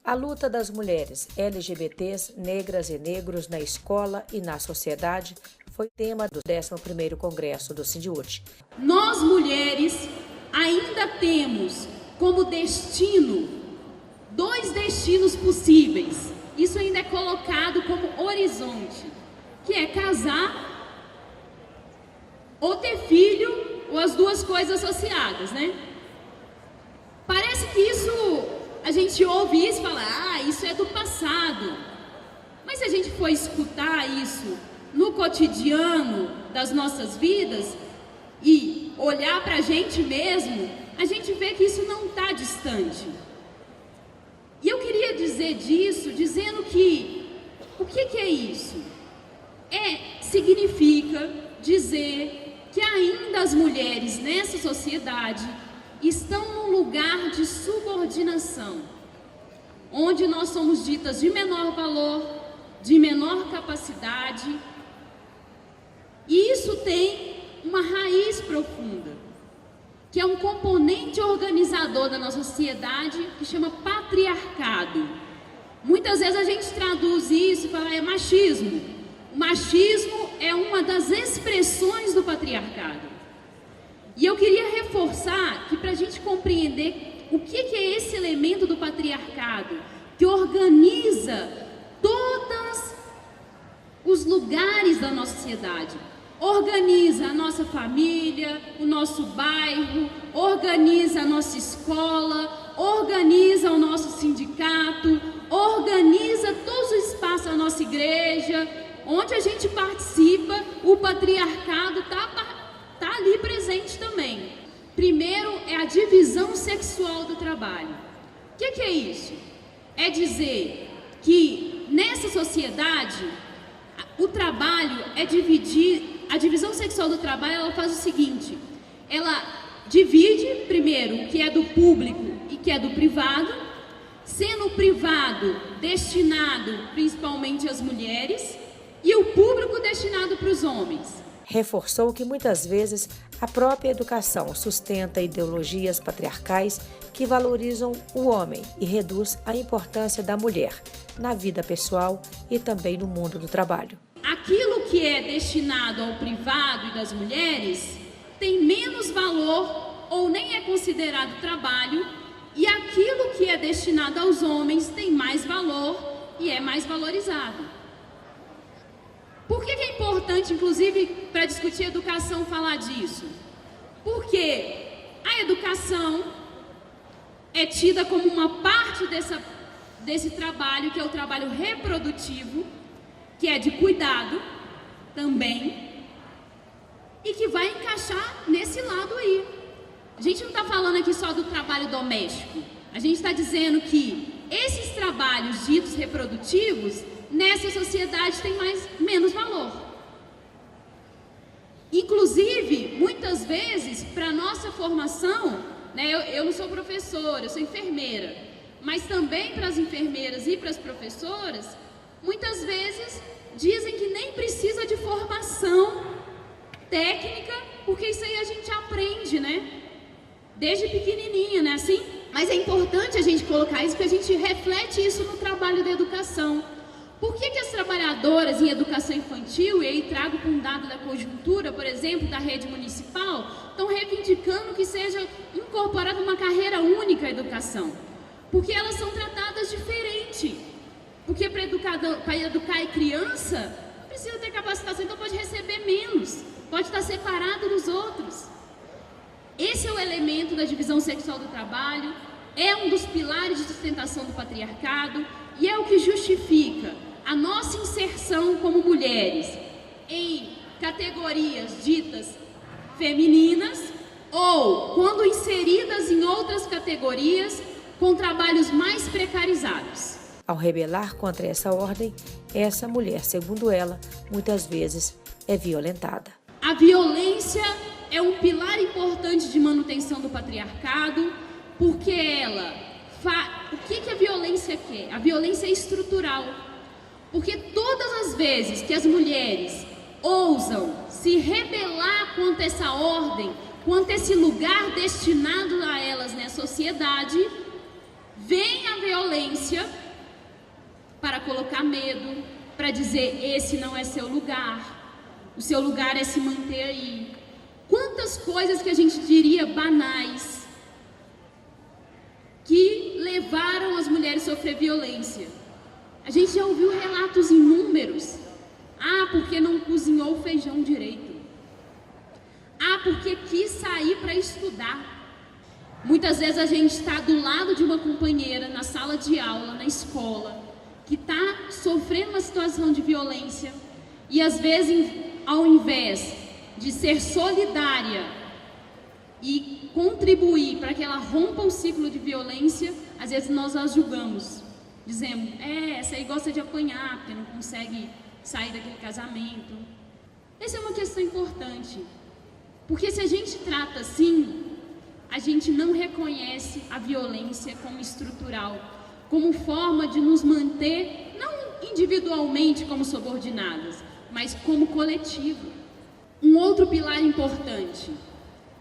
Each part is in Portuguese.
A luta das mulheres LGBTs, negras e negros na escola e na sociedade foi tema do 11º Congresso do Sindiúti. Nós, mulheres, ainda temos como destino 2 destinos possíveis. Isso ainda é colocado como horizonte, que é casar ou ter filho, ou as duas coisas associadas, né? Parece que isso, a gente ouve isso e fala, isso é do passado. Mas se a gente for escutar isso no cotidiano das nossas vidas e olhar para a gente mesmo, a gente vê que isso não está distante. E eu queria dizer disso, dizendo que, o que é isso? Significa dizer que ainda as mulheres nessa sociedade estão num lugar de subordinação, onde nós somos ditas de menor valor, de menor capacidade, e isso tem uma raiz profunda, que é um componente organizador da nossa sociedade que chama patriarcado. Muitas vezes a gente traduz isso e fala, é machismo. O machismo é uma das expressões do patriarcado. E eu queria reforçar que para a gente compreender o que é esse elemento do patriarcado, que organiza todos os lugares da nossa sociedade, organiza a nossa família, o nosso bairro, organiza a nossa escola, organiza o nosso sindicato, organiza todo o espaço da nossa igreja, onde a gente participa, o patriarcado está ali presente também. Primeiro é a divisão sexual do trabalho. O que é isso? É dizer que nessa sociedade o trabalho é dividir. A divisão sexual do trabalho, ela faz o seguinte, ela divide primeiro o que é do público e o que é do privado, sendo o privado destinado principalmente às mulheres e o público destinado para os homens. Reforçou que muitas vezes a própria educação sustenta ideologias patriarcais que valorizam o homem e reduz a importância da mulher na vida pessoal e também no mundo do trabalho. Aquilo que é destinado ao privado e das mulheres tem menos valor ou nem é considerado trabalho, e aquilo que é destinado aos homens tem mais valor e é mais valorizado. Por que é importante, inclusive, para discutir educação, falar disso? Porque a educação é tida como uma parte desse trabalho, que é o trabalho reprodutivo, que é de cuidado também, e que vai encaixar nesse lado aí. A gente não está falando aqui só do trabalho doméstico, a gente está dizendo que esses trabalhos ditos reprodutivos, nessa sociedade tem menos valor. Inclusive, muitas vezes, para a nossa formação, né, eu não sou professora, eu sou enfermeira, mas também para as enfermeiras e para as professoras, muitas vezes dizem que nem precisa de formação técnica, porque isso aí a gente aprende, né? Desde pequenininha, né? Assim? Mas é importante a gente colocar isso, porque a gente reflete isso no trabalho da educação. Por que as trabalhadoras em educação infantil, e aí trago com um dado da conjuntura, por exemplo, da rede municipal, estão reivindicando que seja incorporada uma carreira única à educação? Porque elas são tratadas diferente. Porque para educar a criança, precisa ter capacitação, então pode receber menos, pode estar separado dos outros. Esse é o elemento da divisão sexual do trabalho, é um dos pilares de sustentação do patriarcado e é o que justifica a nossa inserção como mulheres em categorias ditas femininas ou, quando inseridas em outras categorias, com trabalhos mais precarizados. Ao rebelar contra essa ordem, essa mulher, segundo ela, muitas vezes é violentada. A violência é um pilar importante de manutenção do patriarcado, porque o que a violência quer? A violência é estrutural. Porque todas as vezes que as mulheres ousam se rebelar contra essa ordem, contra esse lugar destinado a elas na sociedade, vem a violência para colocar medo, para dizer, esse não é seu lugar, o seu lugar é se manter aí. Quantas coisas que a gente diria banais, que levaram as mulheres a sofrer violência. A gente já ouviu relatos inúmeros. Ah, porque não cozinhou feijão direito. Ah, porque quis sair para estudar. Muitas vezes a gente está do lado de uma companheira na sala de aula, na escola, que está sofrendo uma situação de violência e às vezes, ao invés de ser solidária e contribuir para que ela rompa o ciclo de violência, às vezes nós a julgamos, dizemos, essa aí gosta de apanhar, porque não consegue sair daquele casamento. Essa é uma questão importante, porque se a gente trata assim, a gente não reconhece a violência como estrutural, como forma de nos manter, não individualmente como subordinadas, mas como coletivo. Um outro pilar importante,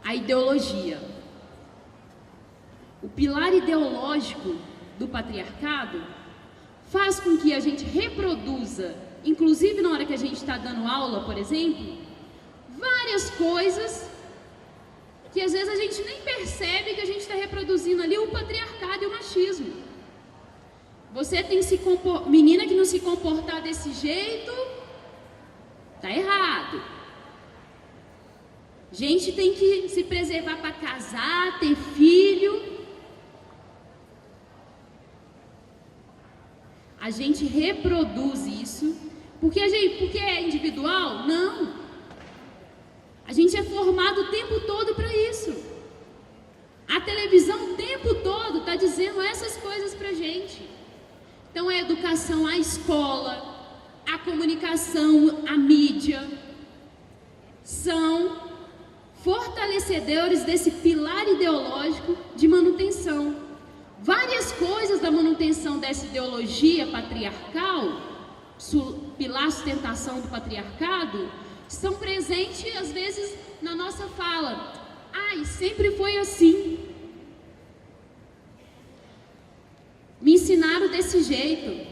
a ideologia. O pilar ideológico do patriarcado faz com que a gente reproduza, inclusive na hora que a gente está dando aula, por exemplo, várias coisas que às vezes a gente nem percebe que a gente está reproduzindo ali o patriarcado e o machismo. Você tem menina que não se comportar desse jeito, tá errado. Gente tem que se preservar para casar, ter filho. A gente reproduz isso porque é individual? Não. A gente é formado o tempo todo para isso. A televisão o tempo todo está dizendo essas coisas para a gente. Então a educação, a escola, a comunicação, a mídia são fortalecedores desse pilar ideológico de manutenção. Várias coisas da manutenção dessa ideologia patriarcal, pilar sustentação do patriarcado, estão presentes às vezes na nossa fala. Ai, sempre foi assim. Me ensinaram desse jeito.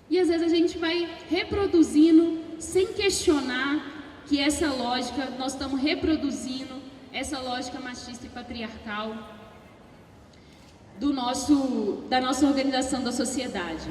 E às vezes a gente vai reproduzindo sem questionar que essa lógica, nós estamos reproduzindo essa lógica machista e patriarcal da nossa organização da sociedade.